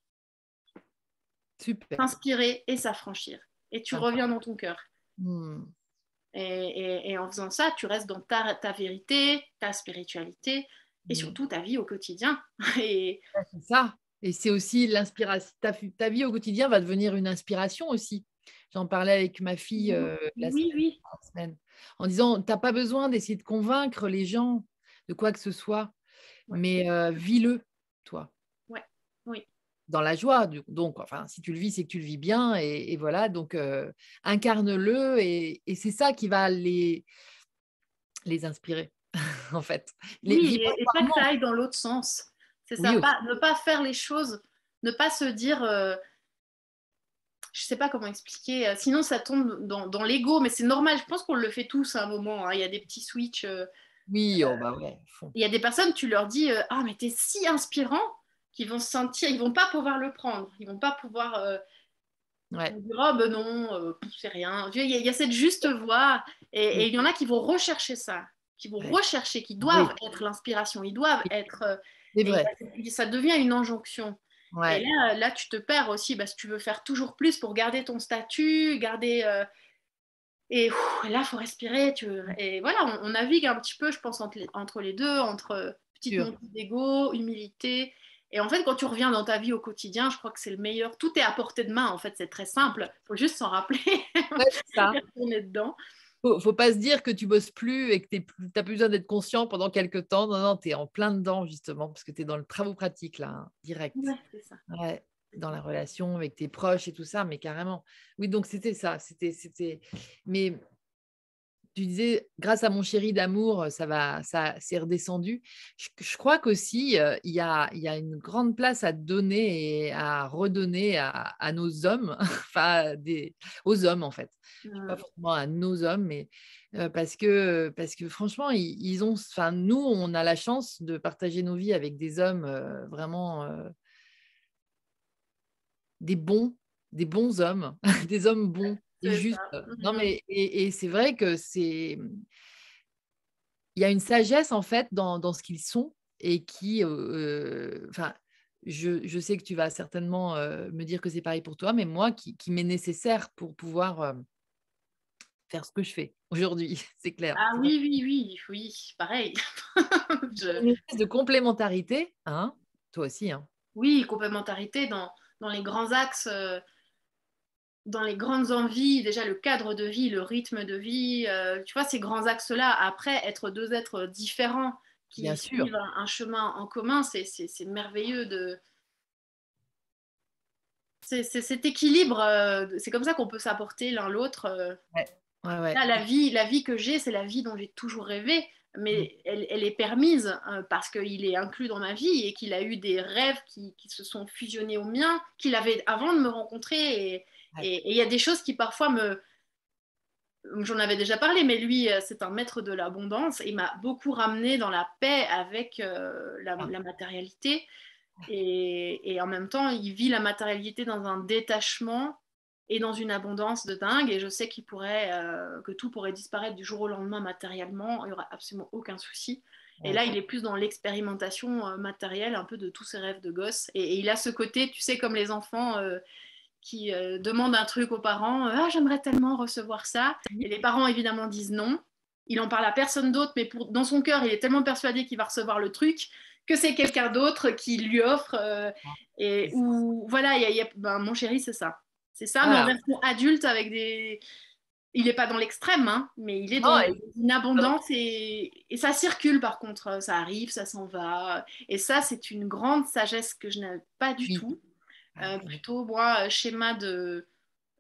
super. S'inspirer et s'affranchir. Et tu Sympa. reviens dans ton cœur. Hmm. Et en faisant ça, tu restes dans ta vérité, ta spiritualité et Hmm. surtout ta vie au quotidien. Et Ouais, c'est ça. Et c'est aussi l'inspiration. Ta vie au quotidien va devenir une inspiration aussi. J'en parlais avec ma fille oui, oui, la semaine, en disant, tu n'as pas besoin d'essayer de convaincre les gens de quoi que ce soit, ouais, mais vis-le, toi. ouais, oui. dans la joie. Donc, enfin, si tu le vis, c'est que tu le vis bien. Et voilà, donc incarne-le. Et c'est ça qui va les inspirer, en fait. Oui, Vis pas et pas par que ça manque. aille dans l'autre sens. C'est ça, Oui, aussi. ne pas faire les choses, ne pas se dire, je sais pas comment expliquer, sinon ça tombe dans l'ego, mais c'est normal, je pense qu'on le fait tous à un moment, hein. Il y a des petits switches, Oui, oh bah ouais, fond. il y a des personnes, tu leur dis, ah mais t'es si inspirant, qu'ils vont se sentir, ils vont pas pouvoir le prendre, ils vont pas pouvoir Ouais, dire, oh ben non, c'est rien. Il y a cette juste voix, et oui, il y en a qui vont rechercher ça, qui vont ouais. rechercher, qui doivent Oui, être l'inspiration, ils doivent être, c'est et vrai. ça devient une injonction. Et Ouais, là, tu te perds aussi parce que tu veux faire toujours plus pour garder ton statut, garder. Et là, il faut respirer. Et voilà, on navigue un petit peu, je pense, entre les deux, entre petite sûr. montée d'ego, humilité. Et en fait, quand tu reviens dans ta vie au quotidien, je crois que c'est le meilleur. Tout est à portée de main, en fait, c'est très simple. Il faut juste s'en rappeler Ouais, c'est ça. et retourner dedans. Faut pas se dire que tu bosses plus et que tu n'as plus besoin d'être conscient pendant quelques temps. Non, non, tu es en plein dedans, justement, parce que tu es dans le travaux pratique, là, hein, direct. Ouais, c'est ça. Ouais, dans la relation avec tes proches et tout ça, mais carrément. Oui, donc c'était ça. Mais tu disais, grâce à mon chéri d'amour, ça s'est redescendu. Je crois qu'aussi, il y a une grande place à donner et à redonner à nos hommes, enfin, aux hommes, en fait. Je sais pas Mm. forcément à nos hommes, mais parce que franchement, ils ont, enfin, nous, on a la chance de partager nos vies avec des hommes vraiment des bons, des bons hommes, des hommes bons et C'est justes. ça. Non, Mhm. mais et c'est vrai que il y a une sagesse en fait dans ce qu'ils sont et qui, enfin, je sais que tu vas certainement me dire que c'est pareil pour toi, mais moi, qui m'est nécessaire pour pouvoir faire ce que je fais aujourd'hui, c'est clair. Ah C'est vrai. oui, oui, oui, oui, pareil. Je- Une espèce de complémentarité, hein, toi aussi, hein. Oui, complémentarité dans les grands axes. Dans les grandes envies, déjà le cadre de vie, le rythme de vie, tu vois, ces grands axes-là, après, être deux êtres différents Bien qui sûr. suivent un chemin en commun, c'est merveilleux c'est cet équilibre, c'est comme ça qu'on peut s'apporter l'un l'autre. Ouais, ouais, ouais. Là, la vie que j'ai, c'est la vie dont j'ai toujours rêvé, Mmh. mais elle est permise parce qu'il est inclus dans ma vie et qu'il a eu des rêves qui se sont fusionnés aux miens, qu'il avait avant de me rencontrer. Ouais. Et il y a des choses qui parfois me, j'en avais déjà parlé, mais lui, c'est un maître de l'abondance. Il m'a beaucoup ramené dans la paix avec Ah, la matérialité. Et en même temps, il vit la matérialité dans un détachement et dans une abondance de dingue. Et je sais que tout pourrait disparaître du jour au lendemain matériellement. Il n'y aura absolument aucun souci. Et ouais. là, il est plus dans l'expérimentation matérielle, un peu de tous ses rêves de gosse. Et il a ce côté, tu sais, comme les enfants qui demandent un truc aux parents, ah, j'aimerais tellement recevoir ça. Et les parents, évidemment, disent non. Il en parle à personne d'autre, mais dans son cœur, il est tellement persuadé qu'il va recevoir le truc que c'est quelqu'un d'autre qui lui offre. Ah, c'est Et ça. où, voilà, ben, mon chéri, c'est ça. C'est ça, mais en Voilà. version adulte, avec des. Il n'est pas dans l'extrême, hein, mais il est Non, dans et une abondance et ça circule par contre. Ça arrive, ça s'en va. Et ça, c'est une grande sagesse que je n'avais pas du oui. tout. Ouais, Plutôt, moi, schéma de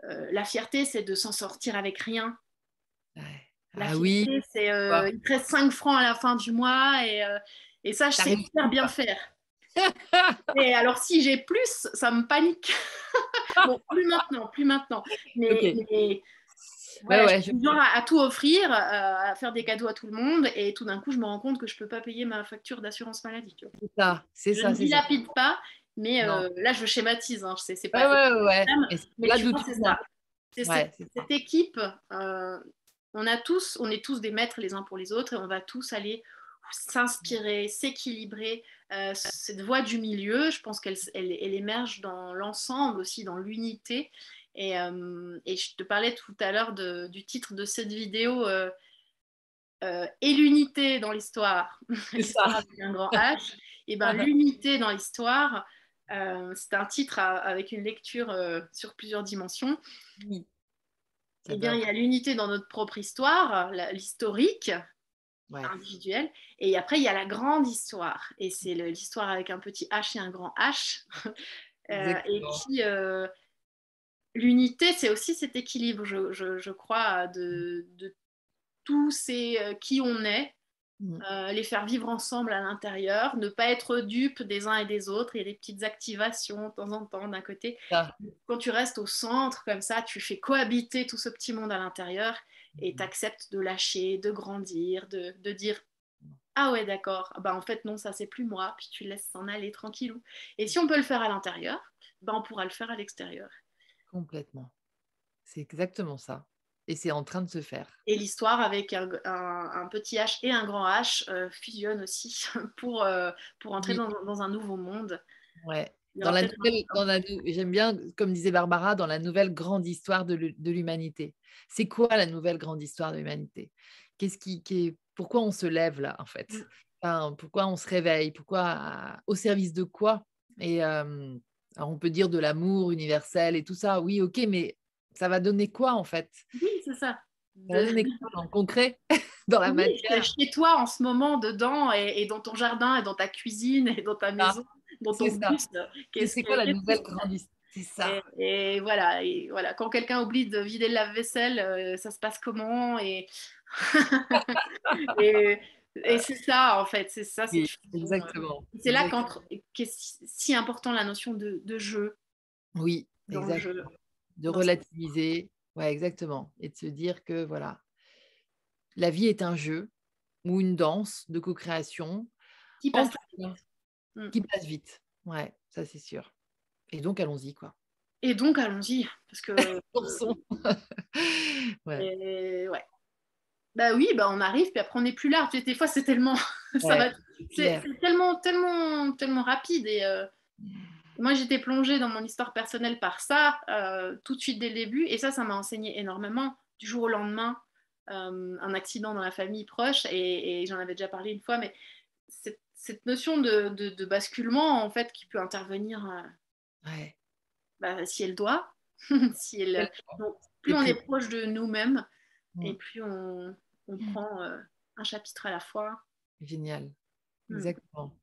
la fierté, c'est de s'en sortir avec rien. ouais. La Ah oui, fierté, c'est quoi. il te reste 5 francs à la fin du mois et ça, je sais Tu hyper bien pas. faire. Et alors, si j'ai plus, ça me panique. Bon, plus maintenant, plus maintenant. OK. Mais Ouais, voilà, je ouais, suis du genre à tout offrir, à faire des cadeaux à tout le monde et tout d'un coup, je me rends compte que je peux pas payer ma facture d'assurance maladie. Tu vois. c'est ça, c'est Je ne ça, c'est ça. dilapide pas, mais Non. là, je schématise. Hein, c'est Ouais, pas ouais, ouais, ouais. extrême, Et c'est mais là tu d'où vois, tout c'est vient. ça. C'est Ouais, c'est ça. cette équipe, on est tous des maîtres les uns pour les autres et on va tous aller s'inspirer, s'équilibrer. Cette voie du milieu, je pense elle émerge dans l'ensemble aussi, dans l'unité. Et je te parlais tout à l'heure du titre de cette vidéo, et l'unité dans l'histoire, C'est ça. l'histoire avec un grand H, et ben l'unité dans l'histoire, c'est un titre avec une lecture sur plusieurs dimensions. Oui, Eh bien, il y j'adore. a l'unité dans notre propre histoire, l'historique, Ouais. individuelle, et après, il y a la grande histoire, et c'est l'histoire avec un petit H et un grand H, Et Exactement. qui, l'unité, c'est aussi cet équilibre, je crois, de tous ces qui on est, Mm. les faire vivre ensemble à l'intérieur, ne pas être dupe des uns et des autres. Il y a des petites activations de temps en temps d'un côté. Ça. Quand tu restes au centre, comme ça, tu fais cohabiter tout ce petit monde à l'intérieur et tu acceptes de lâcher, de grandir, de dire ah ouais, d'accord, bah en fait non, ça c'est plus moi, puis tu laisses s'en aller tranquillou. Et si on peut le faire à l'intérieur, bah on pourra le faire à l'extérieur. Complètement. C'est exactement ça. Et c'est en train de se faire. Et l'histoire avec un petit H et un grand H fusionne aussi pour entrer Oui. dans un nouveau monde. Ouais. Il y aura peut-être J'aime bien, comme disait Barbara, dans la nouvelle grande histoire de l'humanité. C'est quoi la nouvelle grande histoire de l'humanité? Pourquoi on se lève là, en fait? un... Enfin, pourquoi on se réveille? Au service de quoi? Et alors on peut dire de l'amour universel et tout ça. Oui, ok, mais ça va donner quoi, en fait? Oui, c'est ça. Ça va donner quoi en concret dans la Oui, matière? chez toi en ce moment, dedans, et dans ton jardin, et dans ta cuisine, et dans ta Ah, maison, dans c'est ton ça. bus, C'est quoi la qu'est-ce qui nouvelle se passe? grande histoire? C'est ça. Et voilà. Quand quelqu'un oublie de vider le lave-vaisselle, ça se passe comment? Et, et c'est ça, en fait, c'est ça, cette Oui, fusion. exactement. C'est là Exactement. qu'est si important la notion de jeu, Oui, d'enjeu exactement. De dans cette relativiser, ouais, exactement. Et de se dire que voilà, la vie est un jeu ou une danse de co-création, qui en passe tout très cas, vite. Mm. qui passe vite. Ouais, ça c'est sûr. Et donc allons-y, quoi. Et donc, allons-y, parce que, Forçons. Ouais, ouais. Bah oui, bah on arrive, puis après on n'est plus là. Des fois, c'est tellement, ça ouais, va, c'est c'est clair. tellement, tellement, tellement rapide. Et moi, j'étais plongée dans mon histoire personnelle par ça, tout de suite dès le début. Et ça m'a enseigné énormément. Du jour au lendemain, un accident dans la famille proche, et j'en avais déjà parlé une fois, mais cette notion de basculement, en fait, qui peut intervenir Ouais. bah, si elle doit, si elle, donc, plus T'es on est prêt. proche de nous-mêmes, et Mm. plus on prend un chapitre à la fois. Génial. Hmm. Exactement.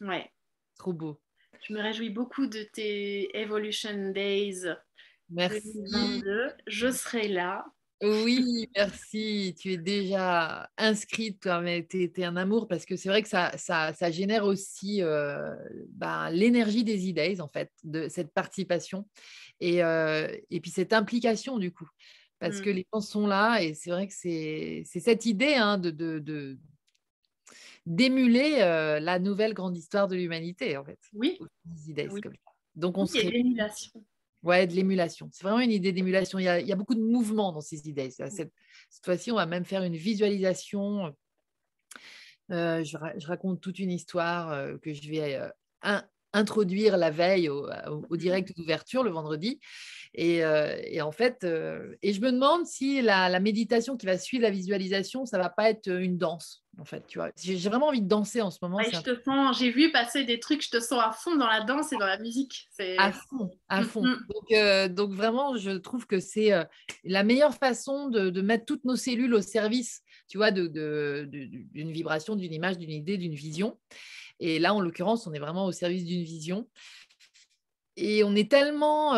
Ouais. Trop beau. Je me réjouis beaucoup de tes Evolution Days Merci. 2022. Je serai là. Oui, merci. Tu es déjà inscrite, toi, mais tu es un amour parce que c'est vrai que ça génère aussi ben, l'énergie des e-days, en fait, de cette participation et puis cette implication, du coup, parce Hmm. que les gens sont là et c'est vrai que c'est cette idée hein, d'émuler la nouvelle grande histoire de l'humanité, en fait, Oui, des e-days oui, comme ça. Donc, on oui, il y a serait de l'émulation. ouais, de l'émulation. C'est vraiment une idée d'émulation. Il y a beaucoup de mouvements dans ces idées. Cette fois-ci, on va même faire une visualisation. Je raconte toute une histoire que je vais introduire la veille au Mhm. direct d'ouverture le vendredi. Et en fait, et je me demande si la méditation qui va suivre la visualisation, ça va pas être une danse. En fait, tu vois, j'ai vraiment envie de danser en ce moment. Ouais, C'est je un te sens, j'ai vu passer des trucs, je te sens à fond dans la danse et dans la musique. à C'est fond, à fond. Mhm. Donc vraiment, je trouve que c'est la meilleure façon de mettre toutes nos cellules au service, tu vois, d'une vibration, d'une image, d'une idée, d'une vision. Et là, en l'occurrence, on est vraiment au service d'une vision. Et on est tellement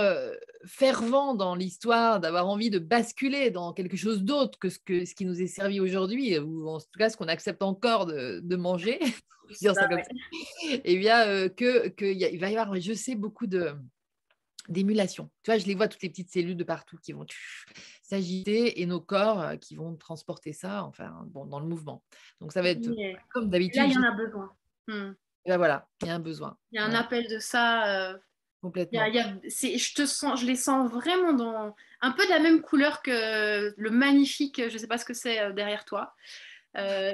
fervent dans l'histoire d'avoir envie de basculer dans quelque chose d'autre que ce qui nous est servi aujourd'hui, ou en tout cas ce qu'on accepte encore de manger, dire ça Bah comme ouais. ça, et bien il va y avoir, je sais, beaucoup d'émulation. Tu vois, je les vois, toutes les petites cellules de partout qui vont s'agiter et nos corps qui vont transporter ça, enfin, bon, dans le mouvement. Donc, ça va être Oui, comme et là, d'habitude. il y en a besoin. Hmm. Ben voilà, il y a un besoin. Il y a un Ouais, appel de ça. complètement. Je te sens, je les sens vraiment dans un peu de la même couleur que le magnifique, je sais pas ce que c'est derrière toi. Euh,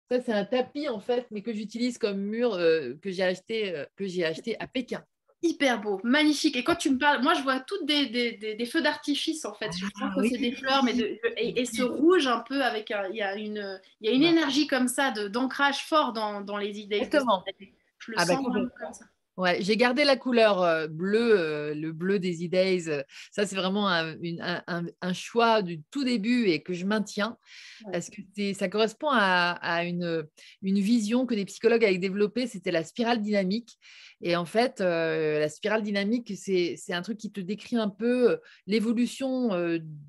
Ça, c'est un tapis, en fait, mais que j'utilise comme mur que j'ai acheté à Pékin. Hyper beau, magnifique. Et quand tu me parles, moi je vois toutes des feux d'artifice en fait. Je sens Ah que oui, c'est des fleurs, mais et ce rouge un peu avec il y a une bah, énergie comme ça d'ancrage fort dans les idées de exactement. cette année. Je le Ah bah sens vraiment complètement. comme ça. Ouais, j'ai gardé la couleur bleue, le bleu des E-Days. Ça, c'est vraiment un choix du tout début et que je maintiens Ouais. parce que ça correspond à une vision que des psychologues avaient développée, c'était la spirale dynamique. Et en fait, la spirale dynamique, c'est un truc qui te décrit un peu l'évolution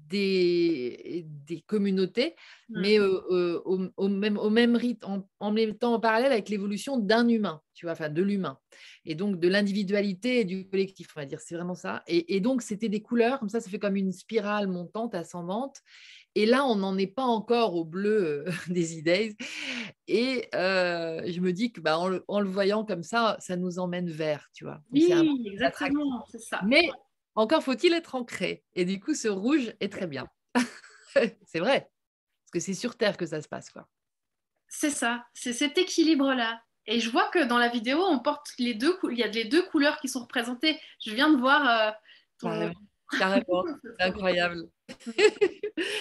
des communautés, Mm. mais au même rythme, en même temps en parallèle avec l'évolution d'un humain, tu vois, enfin de l'humain. Et donc de l'individualité et du collectif, on va dire, c'est vraiment ça. Et donc, c'était des couleurs, comme ça fait comme une spirale montante, ascendante. Et là, on n'en est pas encore au bleu des E-Days. Et je me dis que en le voyant comme ça nous emmène vers, tu vois. Donc, c'est un peu Oui, attractif. exactement, c'est ça. Mais encore faut-il être ancré. Et du coup, ce rouge est très bien. C'est vrai, parce que c'est sur Terre que ça se passe, quoi. C'est ça, c'est cet équilibre-là. Et je vois que dans la vidéo, on porte il y a les deux couleurs qui sont représentées. Je viens de voir ton. Carrément, carrément. C'est C'est trop bien. incroyable.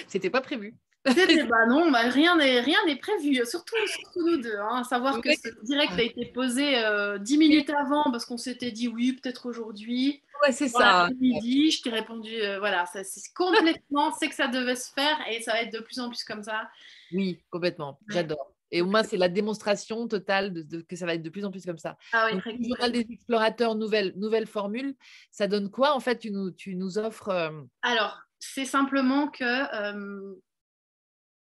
C'était pas prévu. Bah non, bah rien n'est prévu, surtout nous deux. Hein. Savoir que Ouais. ce direct a été posé 10 minutes avant parce qu'on s'était dit oui, peut-être aujourd'hui. Ouais, c'est Dans ça. l'après-midi, je t'ai répondu, voilà, ça, c'est complètement, c'est que ça devait se faire et ça va être de plus en plus comme ça. Oui, complètement. Ouais. J'adore. Et au moins, c'est la démonstration totale que ça va être de plus en plus comme ça. Ah oui, Donc, très le journal des explorateurs, nouvelle formule, ça donne quoi? En fait, tu nous offres. Alors, c'est simplement que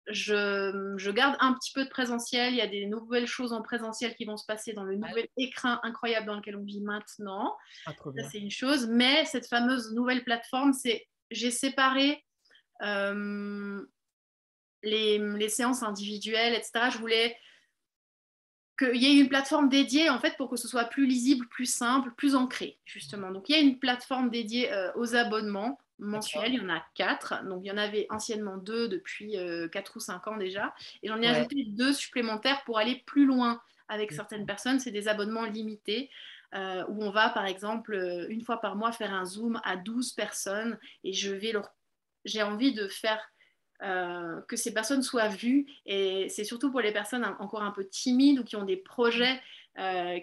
je garde un petit peu de présentiel. Il y a des nouvelles choses en présentiel qui vont se passer dans le nouvel écrin incroyable dans lequel on vit maintenant. Ah, trop Ça, bien. c'est une chose. Mais cette fameuse nouvelle plateforme, j'ai séparé euh, les séances individuelles, etc. Je voulais qu'il y ait une plateforme dédiée en fait pour que ce soit plus lisible, plus simple, plus ancré justement. Donc il y a une plateforme dédiée aux abonnements D'accord. mensuels, il y en a quatre. Donc il y en avait anciennement deux depuis 4 ou 5 ans déjà. Et j'en ai Ouais. ajouté deux supplémentaires pour aller plus loin avec certaines personnes. C'est des abonnements limités. Où on va par exemple une fois par mois faire un zoom à 12 personnes et j'ai envie de faire que ces personnes soient vues. Et c'est surtout pour les personnes encore un peu timides ou qui ont des projets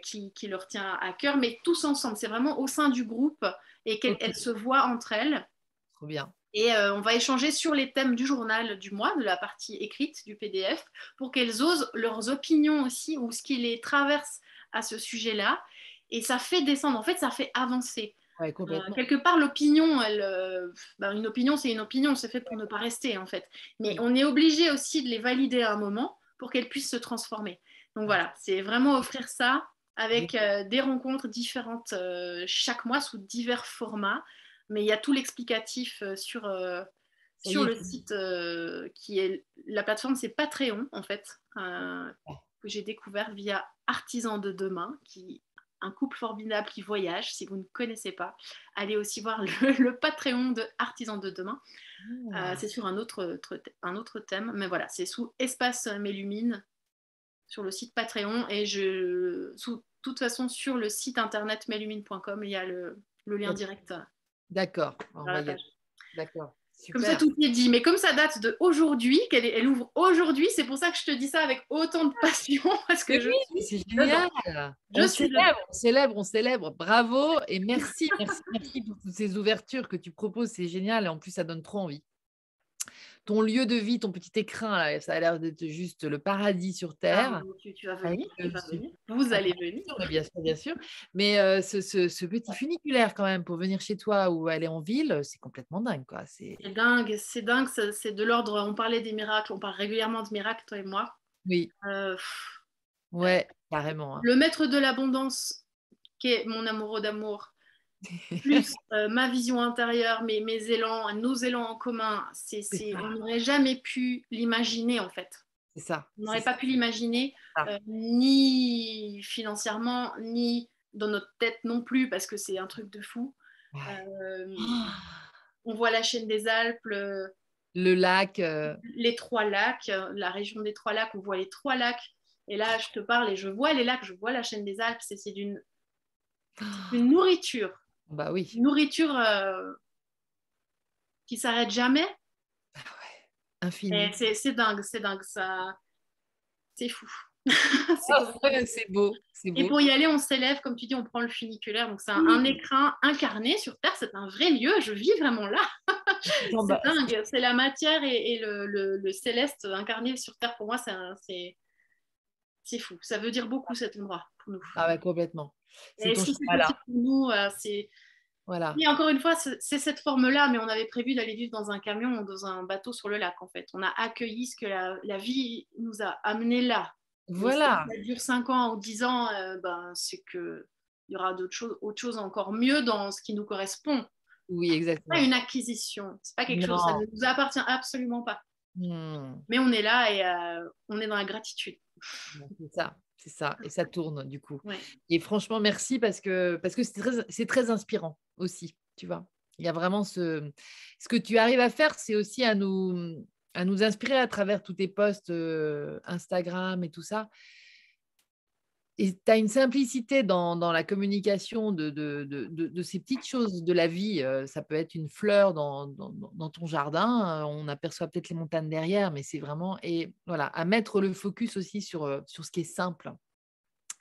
qui leur tient à cœur, mais tous ensemble. C'est vraiment au sein du groupe et Ok. qu'elles se voient entre elles. Trop bien. Et on va échanger sur les thèmes du journal du mois, de la partie écrite du PDF, pour qu'elles osent leurs opinions aussi ou ce qui les traverse à ce sujet-là. Et ça fait descendre, en fait, ça fait avancer. Ouais, complètement. Quelque part, l'opinion, une opinion, c'est une opinion, c'est fait pour ne pas rester, en fait. Mais on est obligé aussi de les valider à un moment pour qu'elles puissent se transformer. Donc Ouais, voilà, c'est vraiment offrir ça avec génial. des rencontres différentes chaque mois sous divers formats. Mais il y a tout l'explicatif Ça y sur est. le site qui est la plateforme, c'est Patreon en fait, que j'ai découvert via Artisans de demain, qui un couple formidable qui voyage. Si vous ne connaissez pas, allez aussi voir le Patreon de Artisans de demain. Ah, C'est sur un autre thème, mais voilà, c'est sous Espace Mélumine sur le site Patreon et sous toute façon sur le site internet melumine.com, il y a le lien direct d'accord. On vers va la y aller. page. D'accord. Comme ça, Super. tout est dit. Mais comme ça date d'aujourd'hui, elle ouvre aujourd'hui, c'est pour ça que je te dis ça avec autant de passion, parce Mais que je oui, mais suis c'est dedans. génial. Je On suis dedans. célèbre, on célèbre, on célèbre. Bravo et merci, merci, merci pour toutes ces ouvertures que tu proposes. C'est génial et en plus, ça donne trop envie. Ton lieu de vie, ton petit écrin, là, ça a l'air d'être juste le paradis sur Ah, Terre. tu vas Avec venir, tu vas venir. Vous ah, allez bien venir. sûr, mais bien sûr, bien sûr. Mais ce petit funiculaire quand même pour venir chez toi ou aller en ville, c'est complètement dingue, quoi. C'est dingue, c'est de l'ordre. On parlait des miracles, on parle régulièrement de miracles, toi et moi. Oui, Euh, ouais, carrément, hein. le maître de l'abondance, qui est mon amoureux d'amour, plus ma vision intérieure, mes élans, nos élans en commun, C'est on ça, n'aurait jamais pu l'imaginer en fait. c'est ça, On c'est n'aurait pas ça, pu l'imaginer, ça. ni financièrement, ni dans notre tête non plus, parce que c'est un truc de fou. Ouais. Euh, Ah, on voit la chaîne des Alpes, le lac, les trois lacs, la région des trois lacs, on voit les trois lacs. Et là, je te parle et je vois les lacs, je vois la chaîne des Alpes, c'est une nourriture. bah oui, Une nourriture qui s'arrête jamais. ah ouais, Et infini. c'est dingue, ça, c'est fou. C'est comme ça. C'est beau, c'est Et beau. pour y aller, on s'élève, comme tu dis, on prend le funiculaire. Donc, c'est un écrin incarné sur Terre. C'est un vrai lieu. Je vis vraiment là. C'est dingue. C'est la matière et le céleste incarné sur Terre. Pour moi, c'est fou. Ça veut dire beaucoup cet endroit pour nous. Ah ouais, complètement. C'est Et ton si c'est chemin possible là. pour nous, c'est. Voilà. Et encore une fois, c'est cette forme-là, mais on avait prévu d'aller vivre dans un camion ou dans un bateau sur le lac, en fait. On a accueilli ce que la vie nous a amené là. Mais si Voilà. ça dure 5 ans ou 10 ans, ben, c'est qu'il y aura autre chose encore mieux dans ce qui nous correspond. Oui, Pas exactement. une acquisition, c'est pas quelque chose, ça Non. ne nous appartient absolument pas. Hmm. Mais on est là et on est dans la gratitude. Bon, c'est ça, c'est ça. Et ça tourne du coup. Ouais. Et franchement, merci parce que c'est très inspirant aussi, tu vois. Il y a vraiment ce que tu arrives à faire, c'est aussi à nous inspirer à travers tous tes posts Instagram et tout ça. Et tu as une simplicité dans la communication de ces petites choses de la vie. Ça peut être une fleur dans ton jardin. On aperçoit peut-être les montagnes derrière, mais c'est vraiment. Et voilà, à mettre le focus aussi sur ce qui est simple.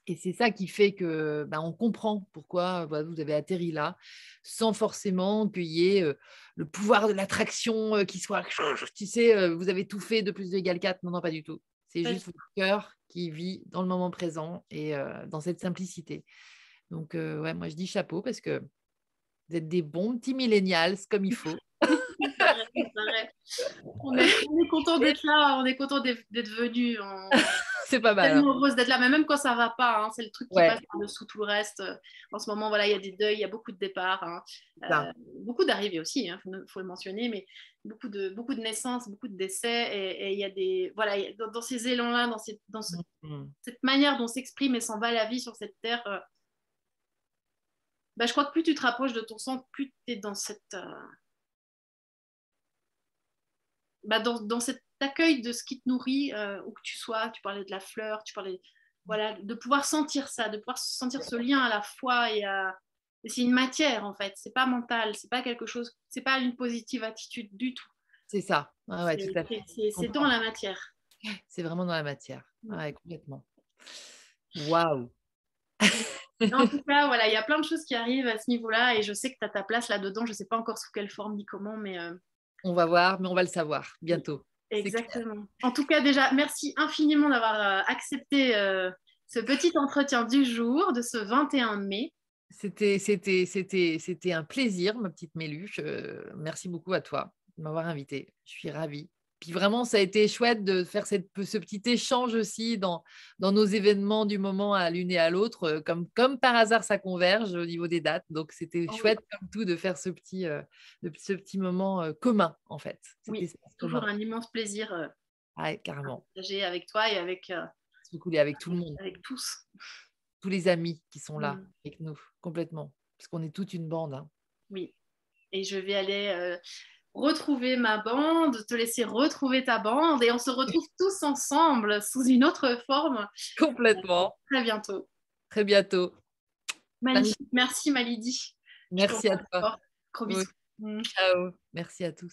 Et c'est ça qui fait que ben, on comprend pourquoi voilà, vous avez atterri là, sans forcément qu'il y ait le pouvoir de l'attraction qui soit, tu sais, vous avez tout fait de plus de égal 4. Non, non, pas du tout. C'est Pas juste votre cœur qui vit dans le moment présent et dans cette simplicité. Donc, ouais, moi, je dis chapeau parce que vous êtes des bons petits millennials comme il faut. Pareil, pareil. On est content d'être là, on est content d'être venu. C'est pas mal, hein. Tellement heureuse d'être là, mais même quand ça va pas, hein, c'est le truc qui Ouais, passe par-dessous tout le reste. En ce moment, voilà, il y a des deuils, il y a beaucoup de départs, hein. c'est ça. Beaucoup d'arrivées aussi, il faut le mentionner, mais beaucoup de naissances, beaucoup de décès, et il y a des, voilà, dans ces élans-là, Mhm. cette manière dont s'exprime et s'en va la vie sur cette terre, bah, je crois que plus tu te rapproches de ton sang, plus tu es dans dans cet accueil de ce qui te nourrit, où que tu sois. Tu parlais de la fleur, tu parlais, voilà, de pouvoir sentir ça, de pouvoir sentir ce lien à la foi et c'est une matière en fait. C'est pas mental, c'est pas quelque chose, c'est pas une positive attitude du tout. C'est ça. Ah ouais, tout C'est à fait. Je c'est dans comprends. la matière. C'est vraiment dans la matière. Ah Mm. ouais, complètement. Waouh. En tout cas, voilà, il y a plein de choses qui arrivent à ce niveau-là et je sais que tu as ta place là-dedans. Je sais pas encore sous quelle forme ni comment, mais On va voir, mais on va le savoir oui, bientôt. C'est clair. exactement. En tout cas, déjà, merci infiniment d'avoir accepté ce petit entretien du jour, de ce 21 mai. C'était un plaisir, ma petite Méluche. Merci beaucoup à toi de m'avoir invitée. Je suis ravie. Puis vraiment, ça a été chouette de faire ce petit échange aussi dans nos événements du moment à l'une et à l'autre. Comme par hasard, ça converge au niveau des dates. Donc, c'était Oh oui, chouette comme tout de faire ce petit moment commun, en fait. Cet oui, espace toujours commun. un immense plaisir Ouais, à carrément. partager avec toi et C'est cool. Et avec tout le monde, avec tous. tous les amis qui sont là Mm. avec nous, complètement. Parce qu'on est toute une bande, hein. Oui, et je vais aller retrouver ma bande, te laisser retrouver ta bande et on se retrouve tous ensemble sous une autre forme Complètement. très bientôt. Très bientôt. Magnifique. Merci, Malidi. Je Merci à t'embrasse toi. fort. Gros Oui. bisous. Mm. Ciao. Merci à tous.